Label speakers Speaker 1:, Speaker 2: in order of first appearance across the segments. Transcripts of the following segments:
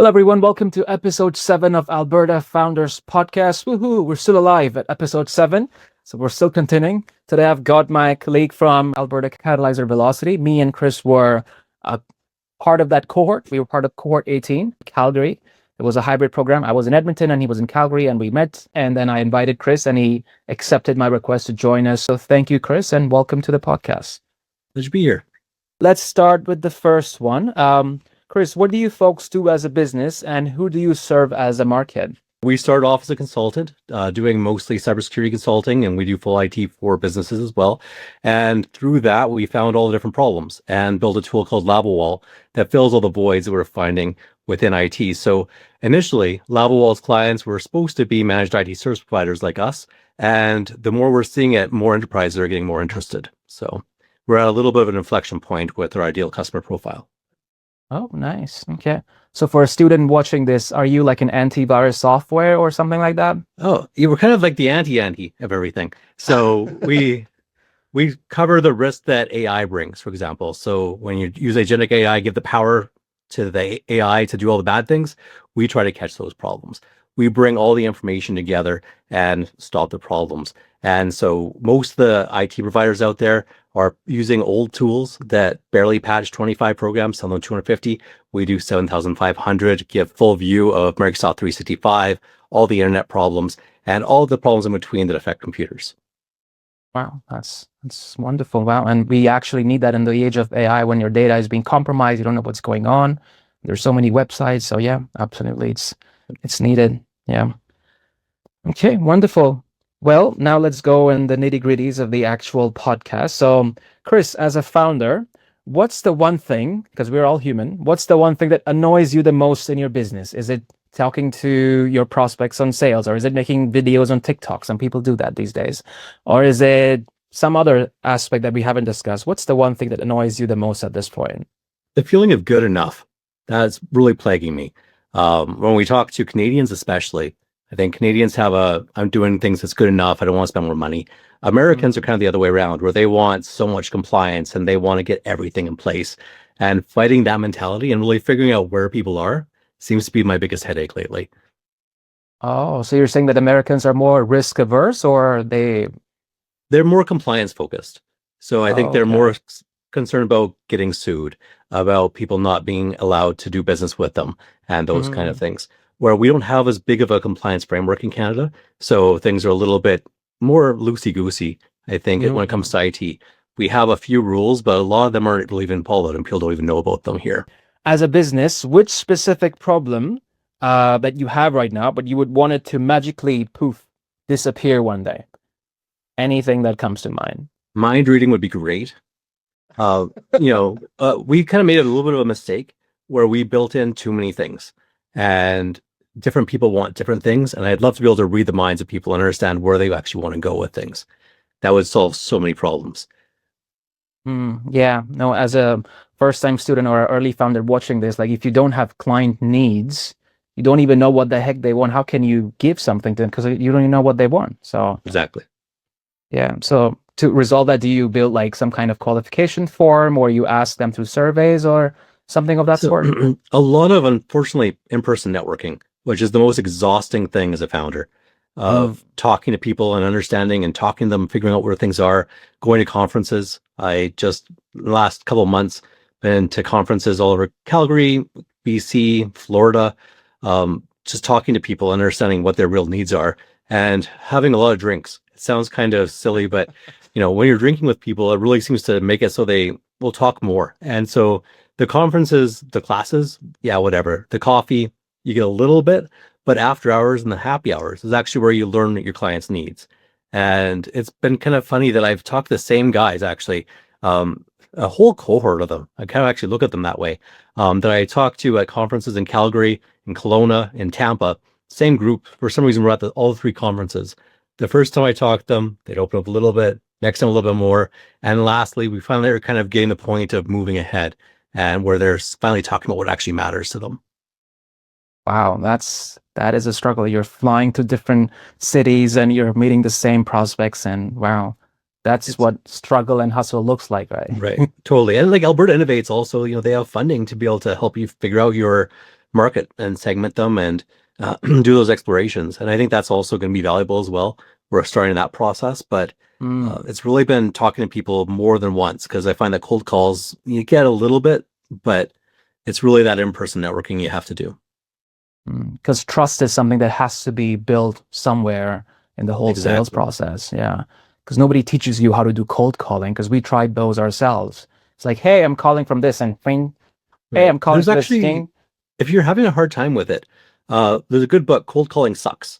Speaker 1: everyone. Welcome to episode 7 of Alberta Founders Podcast. Woohoo! We're still alive at episode 7, so we're still continuing. Today, I've got my colleague from Alberta Catalyzer Velocity. Me and Chris were part of that cohort. We were part of cohort 18, Calgary. It was a hybrid program. I was in Edmonton and he was in Calgary, and we met. And then I invited Chris, and he accepted my request to join us. So thank you, Chris, and welcome to the podcast.
Speaker 2: Pleasure to be here.
Speaker 1: Let's start with the first one. Chris, what do you folks do as a business, and who do you serve as a market?
Speaker 2: We started off as a consultant, doing mostly cybersecurity consulting, and we do full IT for businesses as well. And through that, we found all the different problems and built a tool called Lavawell that fills all the voids that we're finding within IT. So initially, Lavawell's clients were supposed to be managed IT service providers like us. And the more we're seeing it, more enterprises are getting more interested. So we're at a little bit of an inflection point with our ideal customer profile.
Speaker 1: Oh, nice. Okay. So for a student watching this, are you like an antivirus software or something like that?
Speaker 2: Oh, you were kind of like the anti of everything. So we cover the risk that AI brings, for example. So when you use agentic AI, give the power to the AI to do all the bad things, we try to catch those problems. We bring all the information together and stop the problems. And so most of the IT providers out there are using old tools that barely patch 25 programs, some of them 250. We do 7,500, give full view of Microsoft 365, all the internet problems, and all the problems in between that affect computers.
Speaker 1: Wow, that's wonderful. Wow. And we actually need that in the age of AI when your data is being compromised, you don't know what's going on. There's so many websites. So yeah, absolutely. It's needed. Yeah. Okay, wonderful. Well, now let's go in the nitty-gritties of the actual podcast. So, Chris, as a founder, what's the one thing, because we're all human, what's the one thing that annoys you the most in your business? Is it talking to your prospects on sales, or is it making videos on TikTok? Some people do that these days. Or is it some other aspect that we haven't discussed? What's the one thing that annoys you the most at this point?
Speaker 2: The feeling of good enough, that's really plaguing me. When we talk to Canadians especially, I think Canadians have I'm doing things that's good enough, I don't want to spend more money. Americans are kind of the other way around, where they want so much compliance and they want to get everything in place. And fighting that mentality and really figuring out where people are seems to be my biggest headache lately.
Speaker 1: Oh, so you're saying that Americans are more risk averse, or
Speaker 2: they're more compliance focused. So I think they're more concerned about getting sued, about people not being allowed to do business with them, and those kind of things. Where we don't have as big of a compliance framework in Canada. So things are a little bit more loosey-goosey, I think, when it comes to IT. We have a few rules, but a lot of them aren't really even followed, and people don't even know about them here.
Speaker 1: As a business, which specific problem that you have right now, but you would want it to magically disappear one day? Anything that comes to mind?
Speaker 2: Mind reading would be great. We kind of made a little bit of a mistake where we built in too many things, and different people want different things. And I'd love to be able to read the minds of people and understand where they actually want to go with things. That would solve so many problems.
Speaker 1: Yeah, no, as a first-time student or an early founder watching this, like if you don't have client needs, you don't even know what the heck they want. How can you give something to them? Because you don't even know what they want. So
Speaker 2: exactly.
Speaker 1: Yeah. So to resolve that, do you build like some kind of qualification form, or you ask them through surveys or something of that sort?
Speaker 2: A lot of, unfortunately, in-person networking, which is the most exhausting thing as a founder, of talking to people and understanding and talking to them, figuring out where things are, going to conferences. I just, last couple of months, been to conferences all over Calgary, BC, Florida, just talking to people, understanding what their real needs are, and having a lot of drinks. It sounds kind of silly, but when you're drinking with people, it really seems to make it so they will talk more. And so the conferences, the classes, yeah, whatever. The coffee, you get a little bit, but after hours and the happy hours is actually where you learn your client's needs. And it's been kind of funny that I've talked to the same guys, actually, a whole cohort of them. I kind of actually look at them that way, that I talked to at conferences in Calgary, in Kelowna, in Tampa, same group. For some reason, we're at all 3 conferences. The first time I talked to them, they'd open up a little bit, next time a little bit more. And lastly, we finally are kind of getting the point of moving ahead, and where they're finally talking about what actually matters to them.
Speaker 1: Wow, that is a struggle. You're flying to different cities and you're meeting the same prospects, and wow, that's what struggle and hustle looks like, right?
Speaker 2: Right, totally. And like Alberta Innovates also, they have funding to be able to help you figure out your market and segment them and do those explorations. And I think that's also going to be valuable as well. We're starting that process, but it's really been talking to people more than once, because I find that cold calls, you get a little bit, but it's really that in-person networking you have to do.
Speaker 1: Because trust is something that has to be built somewhere in the whole sales process. Yeah. Because nobody teaches you how to do cold calling, because we tried those ourselves. It's like, hey, I'm calling from this, and fing. Hey, I'm calling from this thing.
Speaker 2: If you're having a hard time with it, there's a good book, Cold Calling Sucks.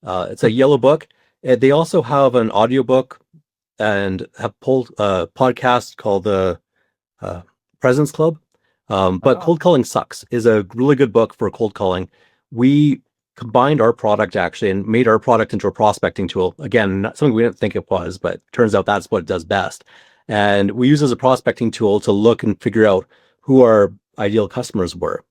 Speaker 2: It's a yellow book. They also have an audiobook and have podcast called the President's Club. But Cold Calling Sucks is a really good book for cold calling. We combined our product actually and made our product into a prospecting tool. Again, not something we didn't think it was, but turns out that's what it does best. And we use it as a prospecting tool to look and figure out who our ideal customers were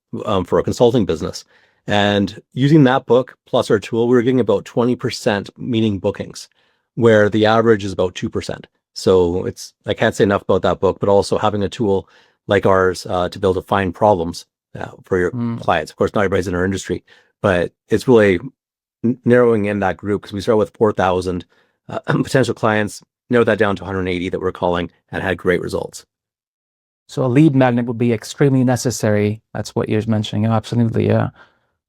Speaker 2: for a consulting business. And using that book plus our tool, we were getting about 20% meeting bookings, where the average is about 2%. So I can't say enough about that book, but also having a tool like ours to be able to find problems for your clients. Of course, not everybody's in our industry, but it's really narrowing in that group, because we started with 4,000 potential clients, narrowed that down to 180 that we're calling, and had great results.
Speaker 1: So a lead magnet would be extremely necessary. That's what you're mentioning. Absolutely, yeah.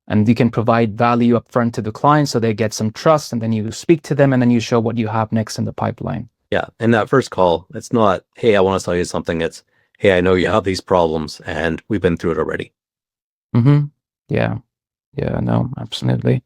Speaker 1: And you can provide value up front to the client so they get some trust, and then you speak to them, and then you show what you have next in the pipeline.
Speaker 2: Yeah. And that first call, it's not, hey, I want to sell you something. It's, hey, I know you have these problems and we've been through it already.
Speaker 1: Yeah. Yeah, no, absolutely.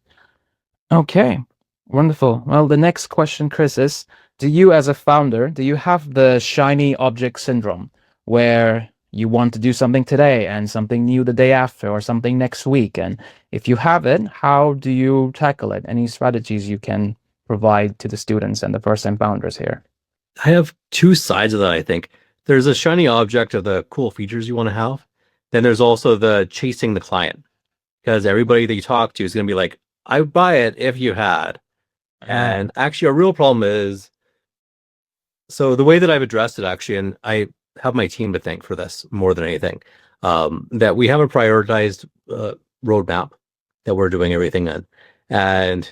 Speaker 1: Okay, wonderful. Well, the next question, Chris, is, do you as a founder, do you have the shiny object syndrome, where you want to do something today and something new the day after, or something next week? And if you have it, how do you tackle it? Any strategies you can provide to the students and the first-time founders here?
Speaker 2: I have two sides of that, I think. There's a shiny object of the cool features you want to have. Then there's also the chasing the client, because everybody that you talk to is going to be like, I would buy it if you had. And actually, our real problem is, so the way that I've addressed it, actually, and I have my team to thank for this more than anything, that we have a prioritized roadmap that we're doing everything in. And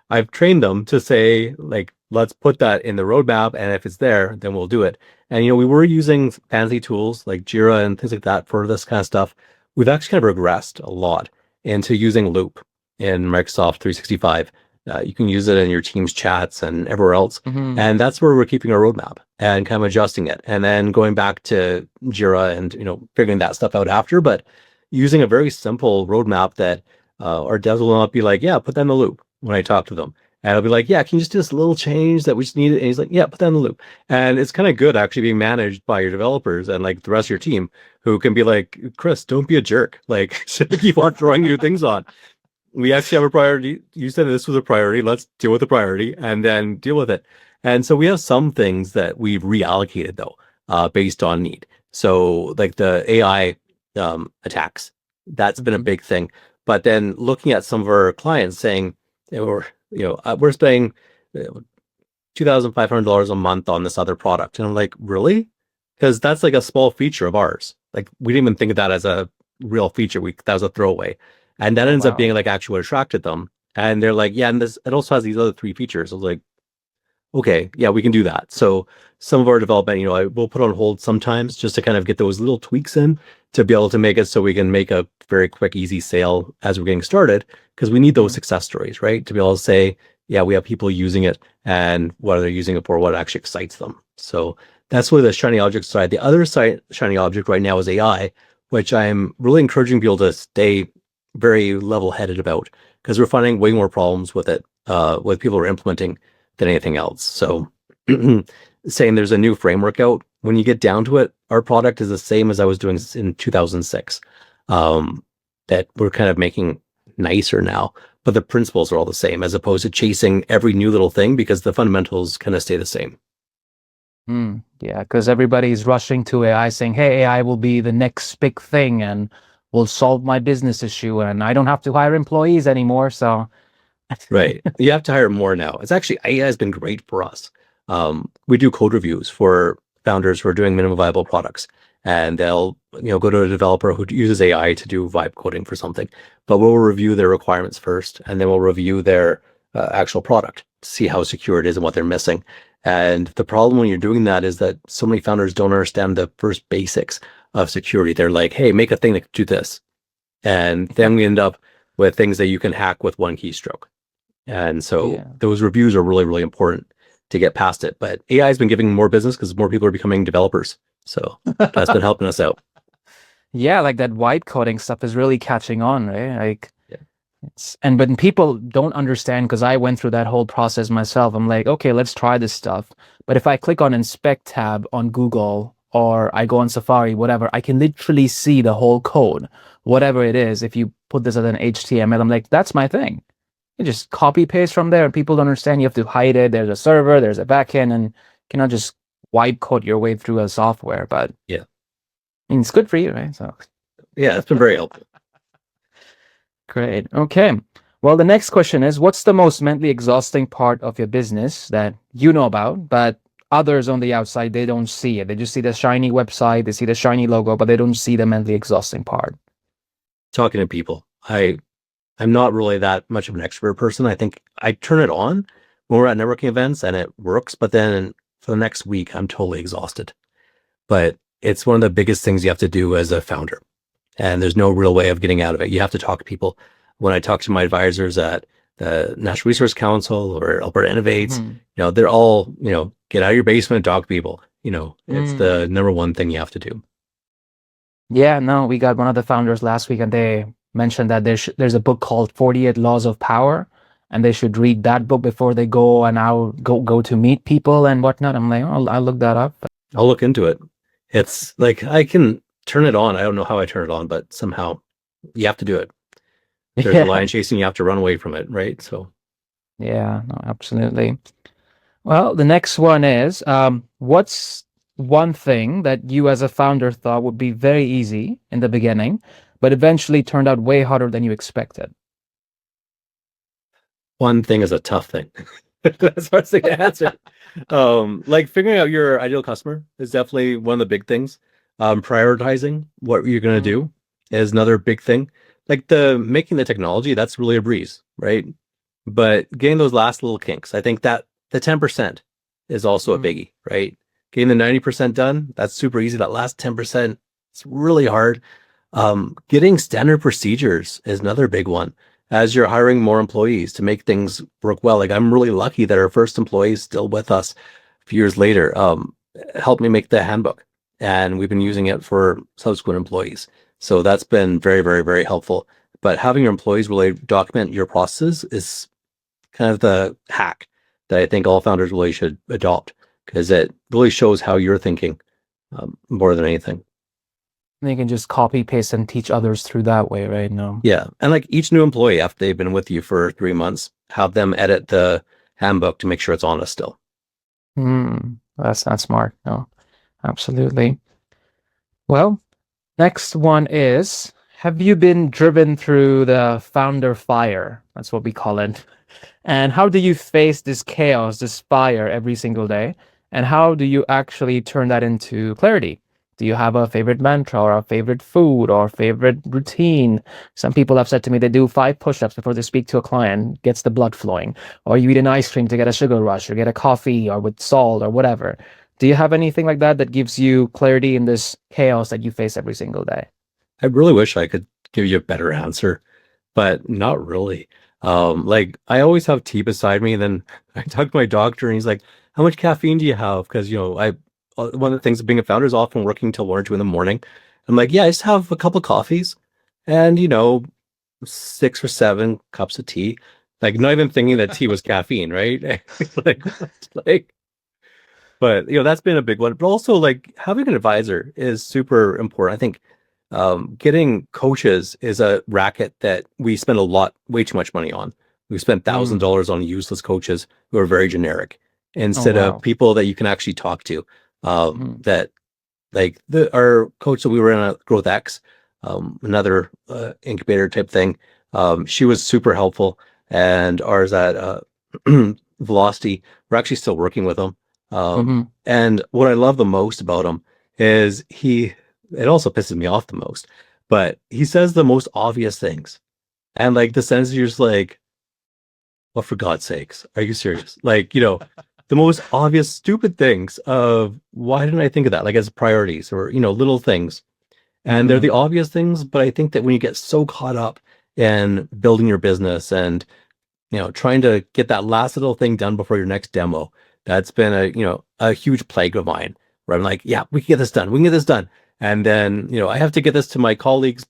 Speaker 2: I've trained them to say, like, let's put that in the roadmap, and if it's there, then we'll do it. And, we were using fancy tools like Jira and things like that for this kind of stuff. We've actually kind of regressed a lot into using Loop in Microsoft 365. You can use it in your Teams chats and everywhere else. And that's where we're keeping our roadmap and kind of adjusting it. And then going back to Jira and, figuring that stuff out after, but using a very simple roadmap that our devs will not be like, yeah, put that in the loop when I talk to them. And I'll be like, yeah, can you just do this little change that we just need? And he's like, yeah, put that in the loop. And it's kind of good actually being managed by your developers and like the rest of your team, who can be like, Chris, don't be a jerk. Like, keep on throwing new things on. We actually have a priority. You said this was a priority. Let's deal with the priority and then deal with it. And so we have some things that we've reallocated though, based on need. So like the AI attacks, that's been a big thing. But then looking at some of our clients saying, we're spending $2,500 a month on this other product. And I'm like, really? Because that's like a small feature of ours. Like, we didn't even think of that as a real feature. That was a throwaway. And that ends up being like actually what attracted them. And they're like, yeah, and it also has these other 3 features. I was like, okay, yeah, we can do that. So some of our development, I will put on hold sometimes just to kind of get those little tweaks in to be able to make it so we can make a very quick, easy sale as we're getting started, because we need those success stories, right? To be able to say, yeah, we have people using it and what they're using it for, what actually excites them. So that's really the shiny object side. The other side, shiny object right now, is AI, which I'm really encouraging people to stay very level-headed about, because we're finding way more problems with it, with people who are implementing, than anything else. So saying there's a new framework out, when you get down to it, our product is the same as I was doing in 2006, that we're kind of making nicer now, but the principles are all the same, as opposed to chasing every new little thing, because the fundamentals kind of stay the same.
Speaker 1: Yeah, because everybody's rushing to AI saying, hey, AI will be the next big thing and will solve my business issue, and I don't have to hire employees anymore. So
Speaker 2: right, you have to hire more now. It's actually, AI has been great for us. We do code reviews for founders who are doing minimum viable products, and they'll go to a developer who uses AI to do vibe coding for something. But we'll review their requirements first, and then we'll review their actual product to see how secure it is and what they're missing. And the problem when you're doing that is that so many founders don't understand the first basics of security. They're like, hey, make a thing that can do this. And then we end up with things that you can hack with one keystroke. And so those reviews are really, really important to get past it. But AI has been giving more business because more people are becoming developers. So that's been helping us out.
Speaker 1: Yeah, like that white coding stuff is really catching on, right? Like
Speaker 2: Yeah.
Speaker 1: and when people don't understand, because I went through that whole process myself, I'm like, okay, let's try this stuff. But if I click on inspect tab on Google or I go on Safari, whatever, I can literally see the whole code, whatever it is. If you put this as an HTML, I'm like, that's my thing. You just copy paste from there and people don't understand. You have to hide it. There's a server, there's a backend, and you cannot just wipe code your way through a software. But
Speaker 2: Yeah.
Speaker 1: I mean, it's good for you, right? So
Speaker 2: yeah, it's been very helpful.
Speaker 1: Great. Okay. Well, the next question is, what's the most mentally exhausting part of your business that you know about, but others on the outside, they don't see it. They just see the shiny website, they see the shiny logo, but they don't see the mentally exhausting part.
Speaker 2: Talking to people. I'm not really that much of an extrovert person. I think I turn it on when we're at networking events and it works, but then for the next week, I'm totally exhausted. But it's one of the biggest things you have to do as a founder. And there's no real way of getting out of it. You have to talk to people. When I talk to my advisors at the National Resource Council or Alberta Innovates, they're all, get out of your basement and talk to people. It's the number one thing you have to do.
Speaker 1: Yeah, no, we got one of the founders last week and they mentioned that there's a book called 48 Laws of Power and they should read that book before they go and go to meet people and whatnot. I'm like, oh, I'll look that up.
Speaker 2: I'll look into it. It's like I can turn it on. I don't know how I turn it on, but somehow you have to do it. There's a lion chasing, you have to run away from it, right? So
Speaker 1: yeah, no, absolutely. Well, the next one is, what's one thing that you as a founder thought would be very easy in the beginning, but eventually turned out way harder than you expected?
Speaker 2: one thing is a tough thing. That's hard to answer. Like figuring out your ideal customer is definitely one of the big things. Prioritizing what you're going to do is another big thing. Like making the technology, that's really a breeze, right? But getting those last little kinks, I think that the 10% is also a biggie, right? Getting the 90% done, that's super easy. That last 10%, it's really hard. Getting standard procedures is another big one as you're hiring more employees to make things work well. Like I'm really lucky that our first employee is still with us a few years later. Helped me make the handbook and we've been using it for subsequent employees. So that's been very, very, very helpful. But having your employees really document your processes is kind of the hack that I think all founders really should adopt because it really shows how you're thinking more than anything.
Speaker 1: They can just copy paste and teach others through that way, right? No.
Speaker 2: Yeah. And like each new employee, after they've been with you for 3 months, have them edit the handbook to make sure it's honest still.
Speaker 1: That's not smart. No, absolutely. Well, next one is, have you been driven through the founder fire? That's what we call it. And how do you face this chaos, this fire every single day? And how do you actually turn that into clarity? Do you have a favorite mantra or a favorite food or favorite routine? Some people have said to me they do 5 push-ups before they speak to a client, gets the blood flowing. Or you eat an ice cream to get a sugar rush or get a coffee or with salt or whatever. Do you have anything like that that gives you clarity in this chaos that you face every single day?
Speaker 2: I really wish I could give you a better answer, but not really. Like I always have tea beside me, and then I talk to my doctor, and he's like, "How much caffeine do you have?" Because one of the things of being a founder is often working till 1 or 2 in the morning. I'm like, yeah, I just have a couple coffees, and 6 or 7 cups of tea. Like not even thinking that tea was caffeine, right? like, but that's been a big one. But also like having an advisor is super important. I think getting coaches is a racket that we spend way too much money on. We spent $1,000 on useless coaches who are very generic instead of people that you can actually talk to. That like our coach that we were in at Growth X, another incubator type thing. She was super helpful, and ours at Velocity, we're actually still working with him. And what I love the most about him is he it also pisses me off the most. But he says the most obvious things. And like the sentence, you're just like, well, for God's sakes, are you serious? Like, the most obvious stupid things of why didn't I think of that? Like as priorities or, little things. And they're the obvious things, but I think that when you get so caught up in building your business and, trying to get that last little thing done before your next demo, that's been a huge plague of mine where I'm like, yeah, we can get this done. We can get this done. And then, I have to get this to my colleagues,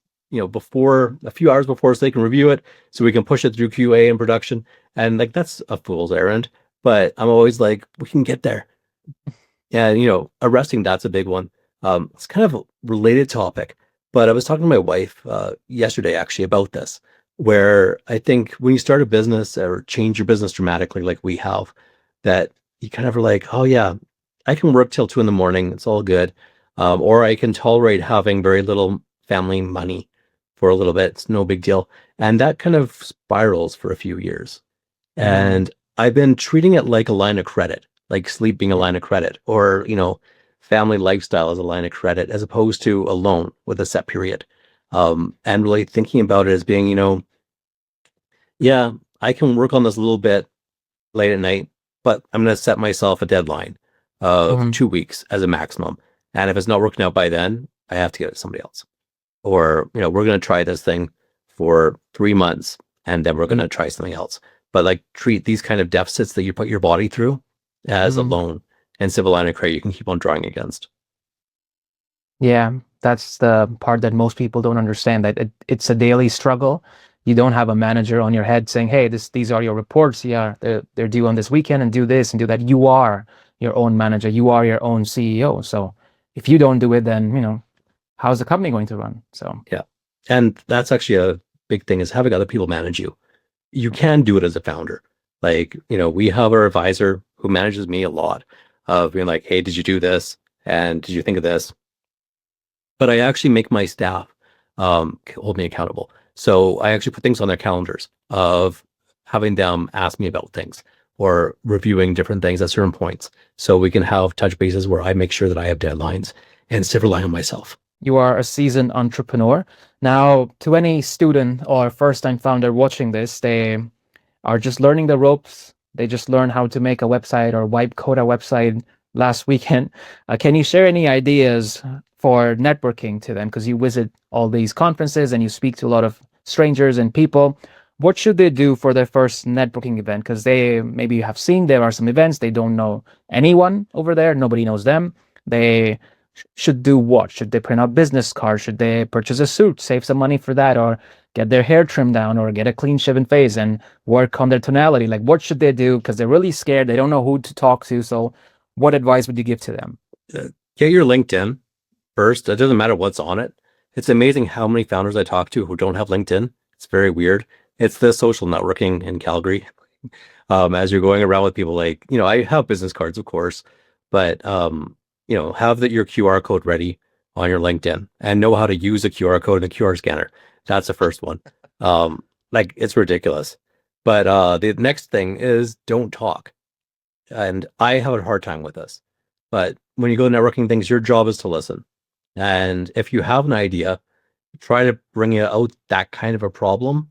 Speaker 2: before a few hours before so they can review it so we can push it through QA and production. And like, that's a fool's errand, but I'm always like, we can get there. And, arresting, that's a big one. It's kind of a related topic, but I was talking to my wife yesterday actually about this, where I think when you start a business or change your business dramatically, like we have, that you kind of are like, oh yeah, I can work till 2 a.m. It's all good. Or I can tolerate having very little family money for a little bit. It's no big deal. And that kind of spirals for a few years. And I've been treating it like a line of credit, like sleep being a line of credit, or, family lifestyle as a line of credit, as opposed to a loan with a set period. And really thinking about it as being, yeah, I can work on this a little bit late at night, but I'm going to set myself a deadline of 2 weeks as a maximum. And if it's not working out by then, I have to get it to somebody else. Or, we're going to try this thing for 3 months and then we're going to try something else. But like treat these kind of deficits that you put your body through as a loan and civil line of credit you can keep on drawing against.
Speaker 1: Yeah, that's the part that most people don't understand, that it's a daily struggle. You don't have a manager on your head saying, hey, these are your reports. Yeah, they're due on this weekend and do this and do that. You are your own manager. You are your own CEO. So if you don't do it, then, how's the company going to run? So
Speaker 2: yeah. And that's actually a big thing, is having other people manage you. You can do it as a founder. Like, we have our advisor who manages me a lot of being like, hey, did you do this? And did you think of this? But I actually make my staff hold me accountable. So I actually put things on their calendars of having them ask me about things or reviewing different things at certain points. So we can have touch bases where I make sure that I have deadlines and instead of relying on myself.
Speaker 1: You are a seasoned entrepreneur. Now, to any student or first-time founder watching this, they are just learning the ropes. They just learned how to make a website or wipe code a website last weekend. Can you share any ideas for networking to them? Because you visit all these conferences and you speak to a lot of strangers and people. What should they do for their first networking event? Because they maybe have seen there are some events, they don't know anyone over there, nobody knows them. They should do what? Should they print out business cards? Should they purchase a suit, save some money for that, or get their hair trimmed down, or get a clean shaven face and work on their tonality? Like, what should they do? Because they're really scared. They don't know who to talk to. So what advice would you give to them?
Speaker 2: Get your LinkedIn first. It doesn't matter what's on it. It's amazing how many founders I talk to who don't have LinkedIn. It's very weird. It's the social networking in Calgary. As you're going around with people, like, I have business cards, of course, but have your QR code ready on your LinkedIn and know how to use a QR code and a QR scanner. That's the first one. Like, it's ridiculous. But the next thing is don't talk. And I have a hard time with this. But when you go to networking things, your job is to listen. And if you have an idea, try to bring out that kind of a problem,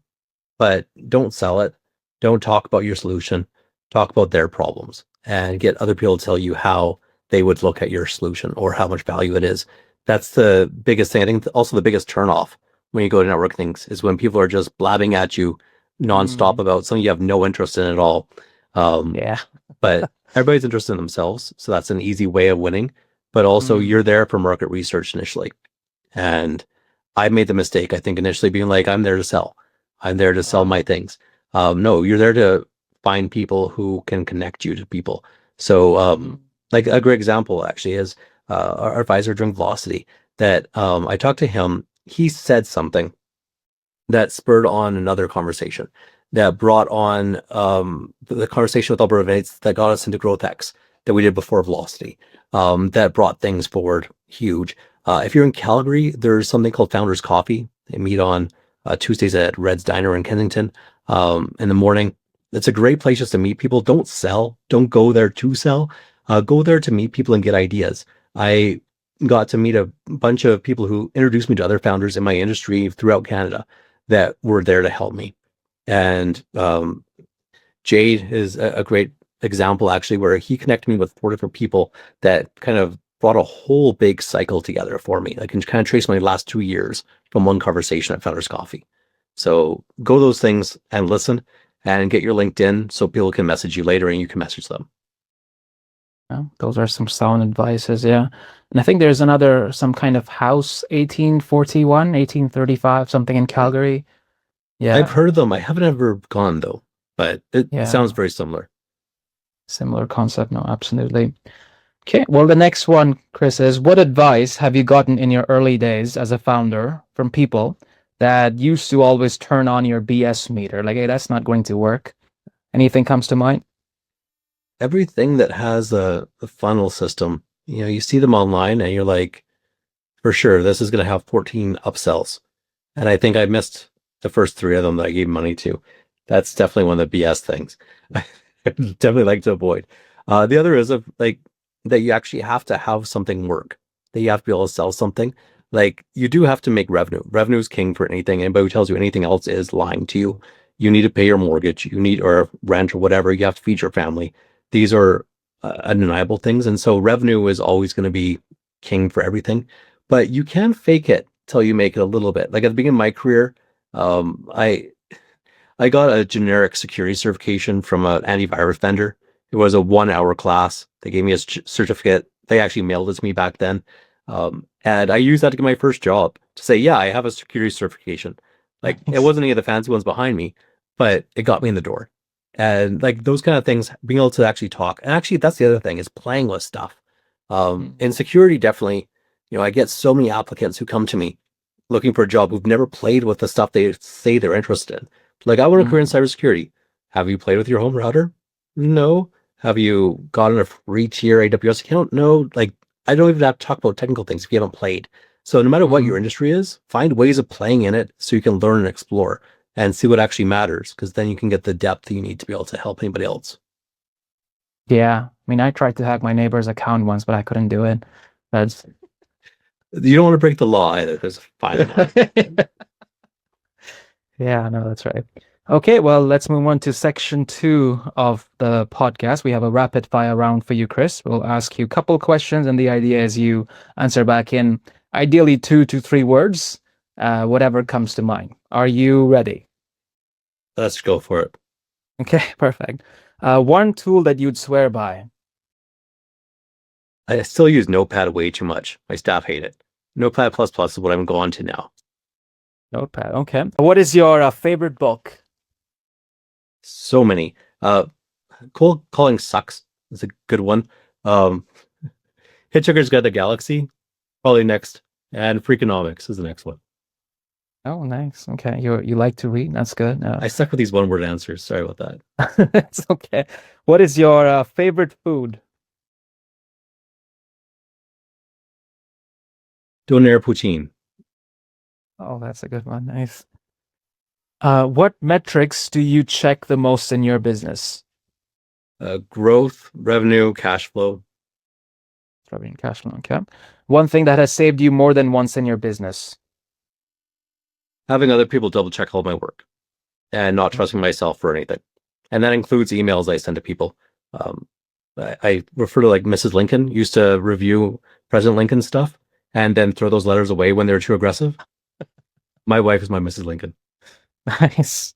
Speaker 2: but don't sell it. Don't talk about your solution. Talk about their problems and get other people to tell you how they would look at your solution or how much value it is. That's the biggest thing. I think also the biggest turnoff when you go to network things is when people are just blabbing at you nonstop about something you have no interest in at all.
Speaker 1: Yeah.
Speaker 2: But everybody's interested in themselves. So that's an easy way of winning. But also you're there for market research initially. And I made the mistake, I think, initially being like, I'm there to sell. I'm there to sell my things. No, you're there to find people who can connect you to people. So like a great example actually is our advisor during Velocity that I talked to him. He said something that spurred on another conversation that brought on the conversation with Alberta Events that got us into GrowthX that we did before Velocity, that brought things forward huge. If you're in Calgary, there's something called Founders Coffee. They meet on Tuesdays at Red's Diner in Kensington in the morning. It's a great place just to meet people. Don't sell. Don't go there to sell. Go there to meet people and get ideas. I got to meet a bunch of people who introduced me to other founders in my industry throughout Canada that were there to help me. And Jade is a great example, actually, where he connected me with 4 different people that kind of brought a whole big cycle together for me. I can kind of trace my last 2 years from one conversation at Founders Coffee. So go those things and listen and get your LinkedIn so people can message you later and you can message them.
Speaker 1: Yeah, those are some sound advices, yeah. And I think there's some kind of house 1841, 1835, something in Calgary. Yeah.
Speaker 2: I've heard of them. I haven't ever gone though, but it sounds very similar.
Speaker 1: Similar concept, no, absolutely. Okay, well, the next one, Chris, is what advice have you gotten in your early days as a founder from people that used to always turn on your BS meter? Like, hey, that's not going to work. Anything comes to mind?
Speaker 2: Everything that has a funnel system, you see them online and you're like, for sure, this is going to have 14 upsells. And I think I missed the first 3 of them that I gave money to. That's definitely one of the BS things I definitely like to avoid. The other is that you actually have to have something work, that you have to be able to sell something. Like you do have to make revenue. Revenue is king for anything. Anybody who tells you anything else is lying to you. You need to pay your mortgage, or rent or whatever. You have to feed your family. These are undeniable things. And so revenue is always going to be king for everything, but you can fake it till you make it a little bit. Like at the beginning of my career, I got a generic security certification from an antivirus vendor. It was a 1-hour class. They gave me a certificate. They actually mailed it to me back then. And I used that to get my first job to say, yeah, I have a security certification. Like it wasn't any of the fancy ones behind me, but it got me in the door. And like those kind of things, being able to actually talk. And actually, that's the other thing, is playing with stuff. In security, definitely, I get so many applicants who come to me looking for a job who've never played with the stuff they say they're interested in. Like, I want a career in cybersecurity. Have you played with your home router? No. Have you gotten a free tier AWS account? No. Like, I don't even have to talk about technical things if you haven't played. So no matter what your industry is, find ways of playing in it so you can learn and explore and see what actually matters, because then you can get the depth you need to be able to help anybody else.
Speaker 1: Yeah. I mean, I tried to hack my neighbor's account once, but I couldn't do it.
Speaker 2: You don't want to break the law either. There's a fine.
Speaker 1: Yeah, no, that's right. Okay, well, let's move on to section 2 of the podcast. We have a rapid fire round for you, Chris. We'll ask you a couple questions, and the idea is you answer back in ideally 2 to 3 words, whatever comes to mind. Are you ready?
Speaker 2: Let's go for it.
Speaker 1: Okay, perfect. One tool that you'd swear by.
Speaker 2: I still use Notepad way too much. My staff hate it. Notepad++ is what I'm going to now.
Speaker 1: Notepad, okay. What is your favorite book?
Speaker 2: So many. Cold Calling Sucks is a good one. Hitchhiker's Guide to the Galaxy, probably next. And Freakonomics is the next one.
Speaker 1: Oh, nice. Okay, you like to read. That's good.
Speaker 2: I stuck with these one-word answers. Sorry about that.
Speaker 1: It's okay. What is your favorite food?
Speaker 2: Donair poutine.
Speaker 1: Oh, that's a good one. Nice. What metrics do you check the most in your business?
Speaker 2: Growth, revenue, cash flow.
Speaker 1: Revenue and cash flow. Okay. One thing that has saved you more than once in your business.
Speaker 2: Having other people double check all my work and not trusting myself for anything. And that includes emails I send to people. I refer to like Mrs. Lincoln used to review President Lincoln's stuff and then throw those letters away when they're too aggressive. My wife is my Mrs. Lincoln.
Speaker 1: Nice.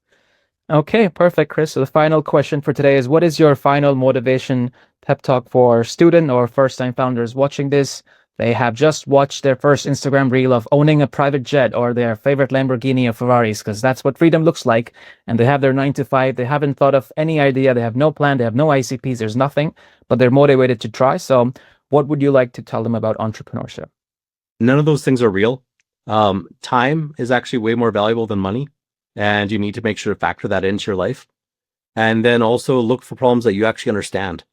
Speaker 1: Okay, perfect, Chris. So the final question for today is, what is your final motivation pep talk for student or first-time founders watching this? They have just watched their first Instagram reel of owning a private jet or their favorite Lamborghini or Ferraris, because that's what freedom looks like. And they have their 9 to 5. They haven't thought of any idea. They have no plan. They have no ICPs. There's nothing, but they're motivated to try. So what would you like to tell them about entrepreneurship?
Speaker 2: None of those things are real. Time is actually way more valuable than money. And you need to make sure to factor that into your life. And then also look for problems that you actually understand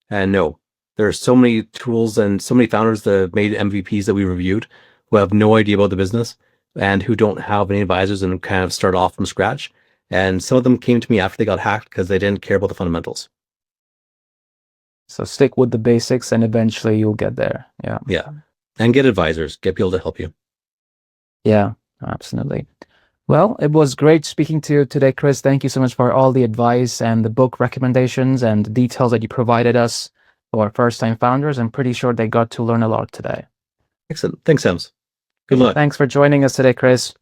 Speaker 2: and know. There are so many tools and so many founders that have made MVPs that we reviewed who have no idea about the business and who don't have any advisors and kind of start off from scratch. And some of them came to me after they got hacked because they didn't care about the fundamentals.
Speaker 1: So stick with the basics and eventually you'll get there. Yeah.
Speaker 2: Yeah. And get advisors, get people to help you.
Speaker 1: Yeah, absolutely. Well, it was great speaking to you today, Chris. Thank you so much for all the advice and the book recommendations and the details that you provided us for first-time founders. I'm pretty sure they got to learn a lot today.
Speaker 2: Excellent. Thanks, Sams. Good luck.
Speaker 1: Thanks for joining us today, Chris.